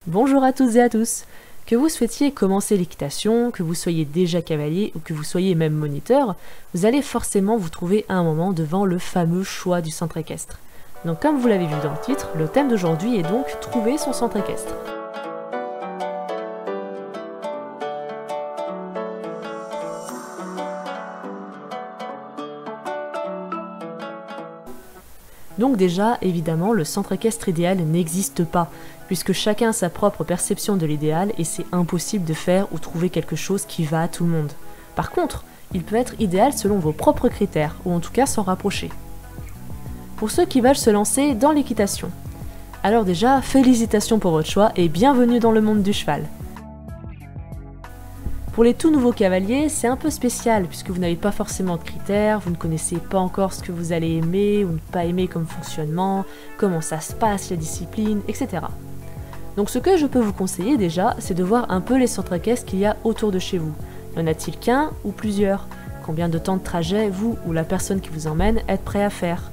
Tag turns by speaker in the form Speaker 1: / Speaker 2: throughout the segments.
Speaker 1: Bonjour à toutes et à tous. Que vous souhaitiez commencer l'équitation, que vous soyez déjà cavalier ou que vous soyez même moniteur, vous allez forcément vous trouver à un moment devant le fameux choix du centre équestre. Donc comme vous l'avez vu dans le titre, le thème d'aujourd'hui est donc trouver son centre équestre. Donc déjà, évidemment, le centre équestre idéal n'existe pas, puisque chacun a sa propre perception de l'idéal et c'est impossible de faire ou trouver quelque chose qui va à tout le monde. Par contre, il peut être idéal selon vos propres critères, ou en tout cas s'en rapprocher. Pour ceux qui veulent se lancer dans l'équitation. Alors déjà, félicitations pour votre choix et bienvenue dans le monde du cheval. Pour les tout nouveaux cavaliers, c'est un peu spécial puisque vous n'avez pas forcément de critères, vous ne connaissez pas encore ce que vous allez aimer ou ne pas aimer comme fonctionnement, comment ça se passe, la discipline, etc. Donc ce que je peux vous conseiller déjà, c'est de voir un peu les centres équestres qu'il y a autour de chez vous. Y en a-t-il qu'un ou plusieurs? Combien de temps de trajet vous ou la personne qui vous emmène êtes prêt à faire?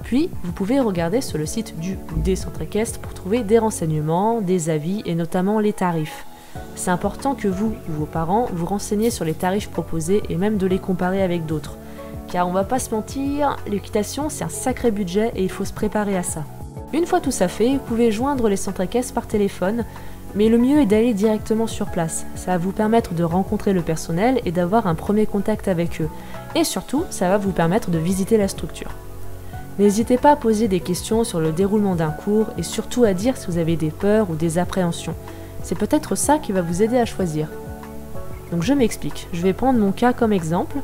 Speaker 1: Puis, vous pouvez regarder sur le site du ou des centres équestres pour trouver des renseignements, des avis et notamment les tarifs. C'est important que vous ou vos parents vous renseigniez sur les tarifs proposés et même de les comparer avec d'autres. Car on va pas se mentir, l'équitation c'est un sacré budget et il faut se préparer à ça. Une fois tout ça fait, vous pouvez joindre les centres équestres par téléphone, mais le mieux est d'aller directement sur place. Ça va vous permettre de rencontrer le personnel et d'avoir un premier contact avec eux. Et surtout, ça va vous permettre de visiter la structure. N'hésitez pas à poser des questions sur le déroulement d'un cours et surtout à dire si vous avez des peurs ou des appréhensions. C'est peut-être ça qui va vous aider à choisir. Donc je m'explique, je vais prendre mon cas comme exemple.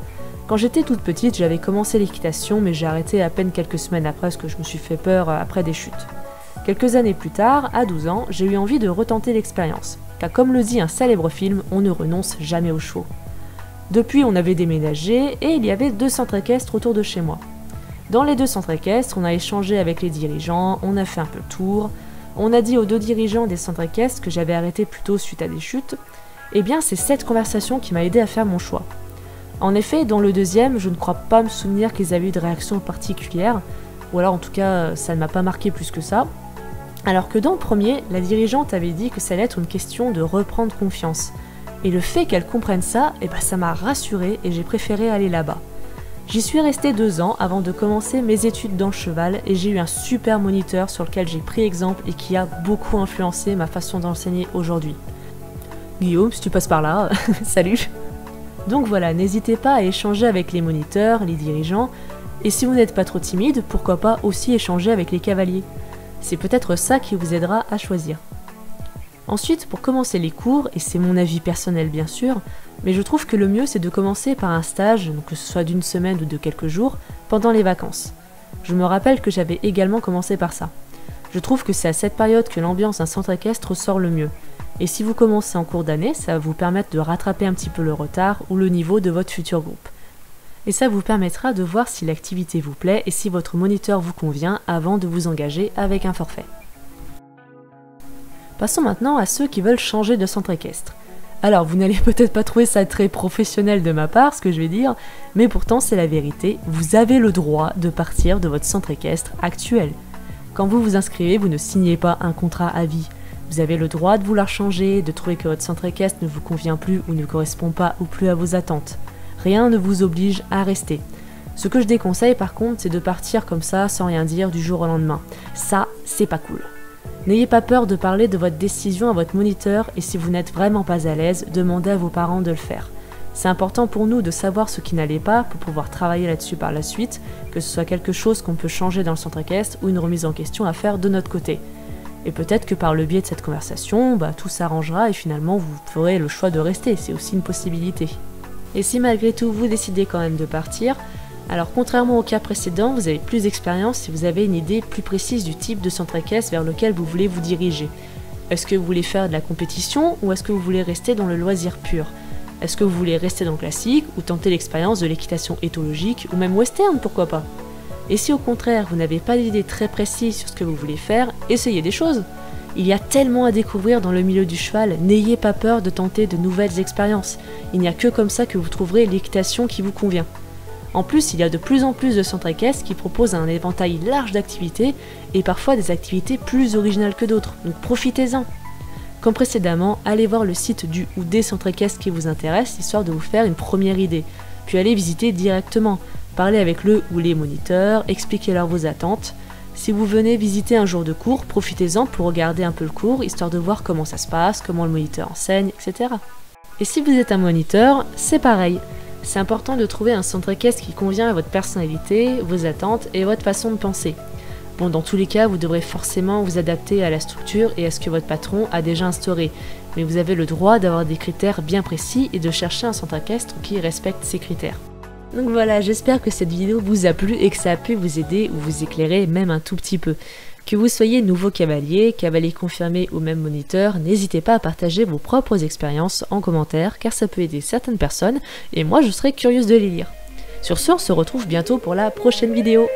Speaker 1: Quand j'étais toute petite, j'avais commencé l'équitation, mais j'ai arrêté à peine quelques semaines après parce que je me suis fait peur après des chutes. Quelques années plus tard, à 12 ans, j'ai eu envie de retenter l'expérience, car comme le dit un célèbre film, on ne renonce jamais aux chevaux. Depuis, on avait déménagé et il y avait 2 centres équestres autour de chez moi. Dans les 2 centres équestres, on a échangé avec les dirigeants, on a fait un peu le tour. On a dit aux 2 dirigeants des centres équestres que j'avais arrêté plus tôt suite à des chutes. Eh bien, c'est cette conversation qui m'a aidé à faire mon choix. En effet, dans le deuxième, je ne crois pas me souvenir qu'ils avaient eu de réaction particulière, ou alors en tout cas, ça ne m'a pas marqué plus que ça. Alors que dans le premier, la dirigeante avait dit que ça allait être une question de reprendre confiance. Et le fait qu'elle comprenne ça, ça m'a rassurée et j'ai préféré aller là-bas. J'y suis restée 2 ans avant de commencer mes études dans le cheval et j'ai eu un super moniteur sur lequel j'ai pris exemple et qui a beaucoup influencé ma façon d'enseigner aujourd'hui. Guillaume, si tu passes par là, salut! Donc voilà, n'hésitez pas à échanger avec les moniteurs, les dirigeants, et si vous n'êtes pas trop timide, pourquoi pas aussi échanger avec les cavaliers. C'est peut-être ça qui vous aidera à choisir. Ensuite, pour commencer les cours, et c'est mon avis personnel bien sûr, mais je trouve que le mieux c'est de commencer par un stage, donc que ce soit d'1 semaine ou de quelques jours, pendant les vacances. Je me rappelle que j'avais également commencé par ça. Je trouve que c'est à cette période que l'ambiance d'un centre équestre sort le mieux. Et si vous commencez en cours d'année, ça va vous permettre de rattraper un petit peu le retard ou le niveau de votre futur groupe. Et ça vous permettra de voir si l'activité vous plaît et si votre moniteur vous convient avant de vous engager avec un forfait. Passons maintenant à ceux qui veulent changer de centre équestre. Alors, vous n'allez peut-être pas trouver ça très professionnel de ma part, ce que je vais dire, mais pourtant c'est la vérité, vous avez le droit de partir de votre centre équestre actuel. Quand vous vous inscrivez, vous ne signez pas un contrat à vie. Vous avez le droit de vouloir changer, de trouver que votre centre équestre ne vous convient plus ou ne correspond pas ou plus à vos attentes. Rien ne vous oblige à rester. Ce que je déconseille par contre, c'est de partir comme ça sans rien dire du jour au lendemain. Ça, c'est pas cool. N'ayez pas peur de parler de votre décision à votre moniteur et si vous n'êtes vraiment pas à l'aise, demandez à vos parents de le faire. C'est important pour nous de savoir ce qui n'allait pas pour pouvoir travailler là-dessus par la suite, que ce soit quelque chose qu'on peut changer dans le centre équestre ou une remise en question à faire de notre côté. Et peut-être que par le biais de cette conversation, tout s'arrangera et finalement vous ferez le choix de rester, c'est aussi une possibilité. Et si malgré tout vous décidez quand même de partir, alors contrairement au cas précédent, vous avez plus d'expérience si vous avez une idée plus précise du type de centre équestre vers lequel vous voulez vous diriger. Est-ce que vous voulez faire de la compétition ou est-ce que vous voulez rester dans le loisir pur? Est-ce que vous voulez rester dans le classique ou tenter l'expérience de l'équitation éthologique ou même western, pourquoi pas? Et si au contraire vous n'avez pas d'idée très précise sur ce que vous voulez faire, essayez des choses. Il y a tellement à découvrir dans le milieu du cheval, n'ayez pas peur de tenter de nouvelles expériences. Il n'y a que comme ça que vous trouverez l'équitation qui vous convient. En plus, il y a de plus en plus de centres équestres qui proposent un éventail large d'activités et parfois des activités plus originales que d'autres, donc profitez-en. Comme précédemment, allez voir le site du ou des centres équestres qui vous intéressent, histoire de vous faire une première idée. Puis allez visiter directement, parlez avec le ou les moniteurs, expliquez-leur vos attentes. Si vous venez visiter un jour de cours, profitez-en pour regarder un peu le cours, histoire de voir comment ça se passe, comment le moniteur enseigne, etc. Et si vous êtes un moniteur, c'est pareil. C'est important de trouver un centre équestre qui convient à votre personnalité, vos attentes et votre façon de penser. Bon, dans tous les cas, vous devrez forcément vous adapter à la structure et à ce que votre patron a déjà instauré. Mais vous avez le droit d'avoir des critères bien précis et de chercher un centre équestre qui respecte ces critères. Donc voilà, j'espère que cette vidéo vous a plu et que ça a pu vous aider ou vous éclairer même un tout petit peu. Que vous soyez nouveau cavalier, cavalier confirmé ou même moniteur, n'hésitez pas à partager vos propres expériences en commentaire car ça peut aider certaines personnes et moi je serais curieuse de les lire. Sur ce, on se retrouve bientôt pour la prochaine vidéo.